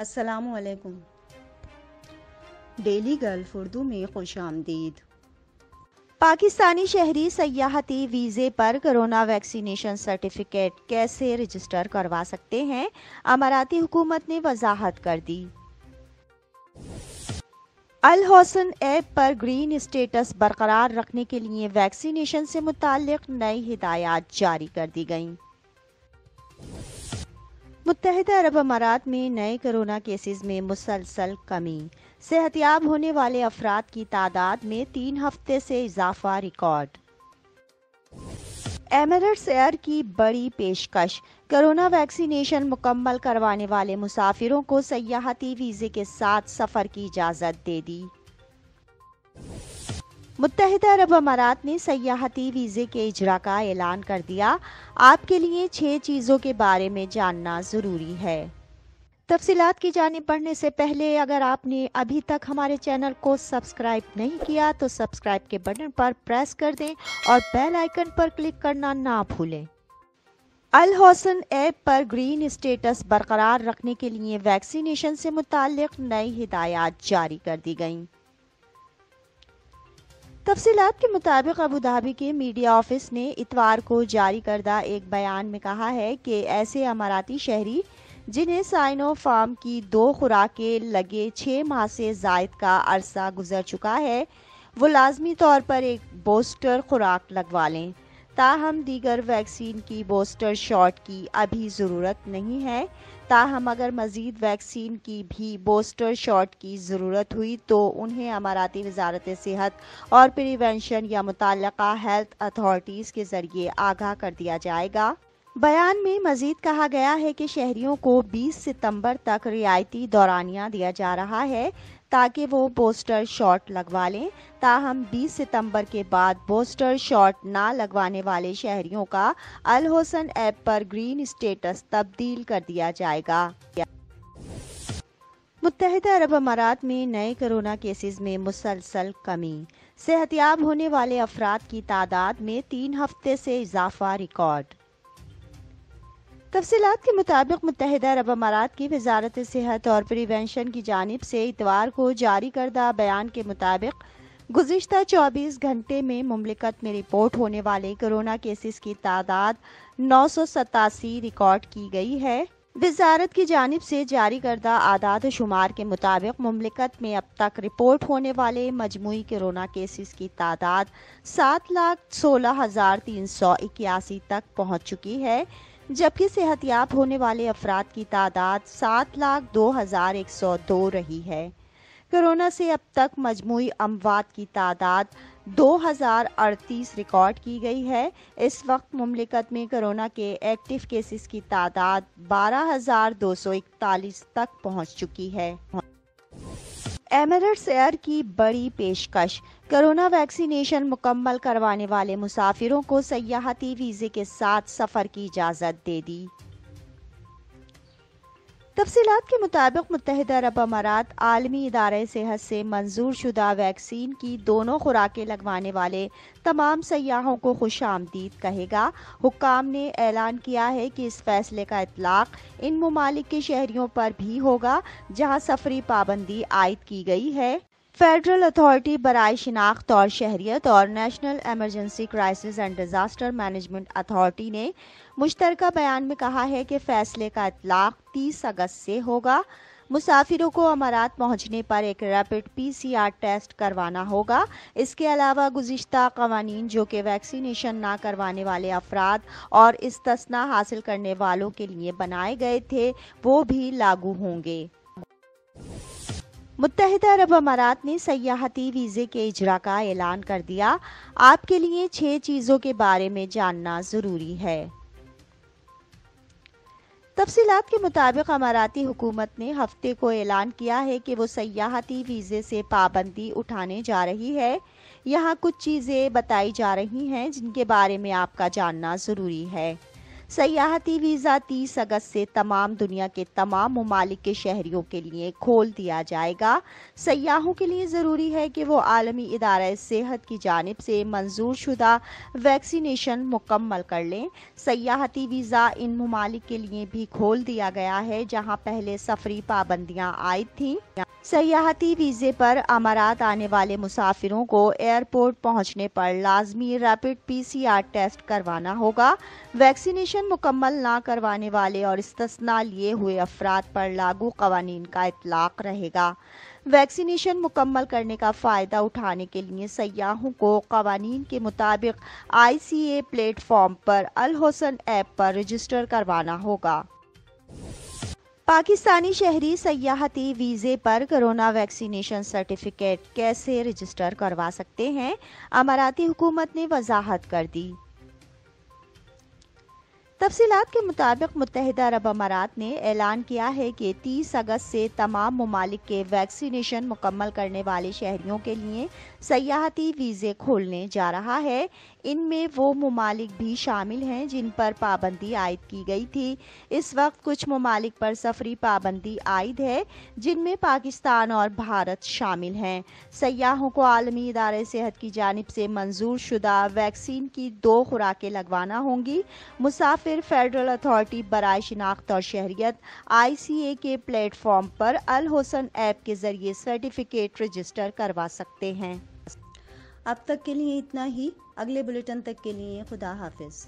السلام علیکم۔ Daily golf Urdu میں خوش آمدید۔ پاکستانی شہری سیاحتی ویزے پر کرونا ویکسینیشن سرٹیفکیٹ کیسے رجسٹر کروا سکتے ہیں؟ اماراتی حکومت نے وضاحت کر دی۔ الحسن ایپ پر گرین اسٹیٹس برقرار رکھنے کے لیے ویکسینیشن سے متعلق نئی ہدایات جاری کر دی گئیں۔ متحدہ عرب امارات میں نئے کرونا کیسز میں مسلسل کمی، صحت یاب ہونے والے افراد کی تعداد میں 3 ہفتے سے اضافہ ریکارڈ۔ ایمریٹس ایئر کی بڑی پیشکش، کرونا ویکسینیشن مکمل کروانے والے مسافروں کو سیاحتی ویزے کے ساتھ سفر کی اجازت دے دی۔ متحدہ عرب امارات نے سیاحتی ویزے کے اجراء کا اعلان کر دیا۔ آپ کے لیے 6 چیزوں کے بارے میں جاننا ضروری ہے۔ تفصیلات کی جانب بڑھنے سے پہلے اگر آپ نے ابھی تک ہمارے چینل کو سبسکرائب نہیں کیا تو سبسکرائب کے بٹن پر پریس کر دیں اور بیل آئیکن پر کلک کرنا نہ بھولیں۔ الحسن ایپ پر گرین اسٹیٹس برقرار رکھنے کے لیے ویکسینیشن سے متعلق نئی ہدایات جاری کر دی گئیں۔ تفصیلات کے مطابق ابوظہبی کے میڈیا آفس نے اتوار کو جاری کردہ ایک بیان میں کہا ہے کہ ایسے اماراتی شہری جنہیں سائنو فارم کی 2 خوراکیں لگے 6 ماہ سے زائد کا عرصہ گزر چکا ہے، وہ لازمی طور پر ایک بوسٹر خوراک لگوا لیں۔ تاہم دیگر ویکسین کی بوسٹر شاٹ کی ابھی ضرورت نہیں ہے۔ تاہم اگر مزید ویکسین کی بھی بوسٹر شاٹ کی ضرورت ہوئی تو انہیں اماراتی وزارت صحت اور پریونشن یا متعلقہ ہیلتھ اتھارٹیز کے ذریعے آگاہ کر دیا جائے گا۔ بیان میں مزید کہا گیا ہے کہ شہریوں کو 20 ستمبر تک رعایتی دورانیہ دیا جا رہا ہے تاکہ وہ بوسٹر شاٹ لگوا لیں۔ تاہم 20 ستمبر کے بعد بوسٹر شاٹ نہ لگوانے والے شہریوں کا الحسن ایپ پر گرین اسٹیٹس تبدیل کر دیا جائے گا۔ متحدہ عرب امارات میں نئے کرونا کیسز میں مسلسل کمی، صحت یاب ہونے والے افراد کی تعداد میں 3 ہفتے سے اضافہ ریکارڈ۔ تفصیلات کے مطابق متحدہ عرب امارات کی وزارت صحت اور پریونشن کی جانب سے اتوار کو جاری کردہ بیان کے مطابق گزشتہ 24 گھنٹے میں مملکت میں رپورٹ ہونے والے کرونا کیسز کی تعداد 987 ریکارڈ کی گئی ہے۔ وزارت کی جانب سے جاری کردہ اعداد و شمار کے مطابق مملکت میں اب تک رپورٹ ہونے والے مجموعی کرونا کیسز کی تعداد 7,16,381 تک پہنچ چکی ہے، جبکہ صحت یاب ہونے والے افراد کی تعداد 7,02,102 رہی ہے۔ کرونا سے اب تک مجموعی اموات کی تعداد 2,038 ریکارڈ کی گئی ہے۔ اس وقت مملکت میں کرونا کے ایکٹیو کیسز کی تعداد 12,241 تک پہنچ چکی ہے۔ ایمریٹس ایئر کی بڑی پیشکش، کرونا ویکسینیشن مکمل کروانے والے مسافروں کو سیاحتی ویزے کے ساتھ سفر کی اجازت دے دی۔ تفصیلات کے مطابق متحدہ عرب امارات عالمی ادارہ صحت سے منظور شدہ ویکسین کی دونوں خوراکیں لگوانے والے تمام سیاحوں کو خوش آمدید کہے گا۔ حکام نے اعلان کیا ہے کہ اس فیصلے کا اطلاق ان ممالک کے شہریوں پر بھی ہوگا جہاں سفری پابندی عائد کی گئی ہے۔ فیڈرل اتھارٹی برائے شناخت اور شہریت اور national emergency crisis and disaster management authority نے مشترکہ بیان میں کہا ہے کہ فیصلے کا اطلاق 30 اگست سے ہوگا۔ مسافروں کو امارات پہنچنے پر ایک ریپڈ PCR ٹیسٹ کروانا ہوگا۔ اس کے علاوہ گزشتہ قوانین جو کہ ویکسینیشن نہ کروانے والے افراد اور استثناء حاصل کرنے والوں کے لیے بنائے گئے تھے وہ بھی لاگو ہوں گے۔ متحدہ عرب امارات نے سیاحتی ویزے کے اجراء کا اعلان کر دیا۔ آپ کے لیے 6 چیزوں کے بارے میں جاننا ضروری ہے۔ تفصیلات کے مطابق اماراتی حکومت نے ہفتے کو اعلان کیا ہے کہ وہ سیاحتی ویزے سے پابندی اٹھانے جا رہی ہے۔ یہاں کچھ چیزیں بتائی جا رہی ہیں جن کے بارے میں آپ کا جاننا ضروری ہے۔ سیاحتی ویزا 30 اگست سے تمام دنیا کے تمام ممالک کے شہریوں کے لیے کھول دیا جائے گا۔ سیاحوں کے لیے ضروری ہے کہ وہ عالمی ادارہ صحت کی جانب سے منظور شدہ ویکسینیشن مکمل کر لیں۔ سیاحتی ویزا ان ممالک کے لیے بھی کھول دیا گیا ہے جہاں پہلے سفری پابندیاں عائد تھیں۔ سیاحتی ویزے پر امارات آنے والے مسافروں کو ایئرپورٹ پہنچنے پر لازمی ریپڈ PCR ٹیسٹ کروانا ہوگا۔ ویکسینیشن مکمل نہ کروانے والے اور استثناء لیے ہوئے افراد پر لاگو قوانین کا اطلاق رہے گا۔ ویکسینیشن مکمل کرنے کا فائدہ اٹھانے کے لیے سیاحوں کو قوانین کے مطابق ICA پلیٹ فارم پر الحسن ایپ پر رجسٹر کروانا ہوگا۔ پاکستانی شہری سیاحتی ویزے پر کرونا ویکسینیشن سرٹیفکیٹ کیسے رجسٹر کروا سکتے ہیں؟ اماراتی حکومت نے وضاحت کر دی۔ تفصیلات کے مطابق متحدہ عرب امارات نے اعلان کیا ہے کہ 30 اگست سے تمام ممالک کے ویکسینیشن مکمل کرنے والے شہریوں کے لیے سیاحتی ویزے کھولنے جا رہا ہے۔ ان میں وہ ممالک بھی شامل ہیں جن پر پابندی عائد کی گئی تھی۔ اس وقت کچھ ممالک پر سفری پابندی عائد ہے جن میں پاکستان اور بھارت شامل ہیں۔ سیاحوں کو عالمی ادارہ صحت کی جانب سے منظور شدہ ویکسین کی 2 خوراکیں لگوانا ہوں گی۔ مسافر فیڈرل اتھارٹی برائے شناخت اور شہریت ICA کے پلیٹ فارم پر الحسن ایپ کے ذریعے سرٹیفکیٹ رجسٹر کروا سکتے ہیں۔ اب تک کے لیے اتنا ہی۔ اگلے بلیٹن تک کے لیے خدا حافظ۔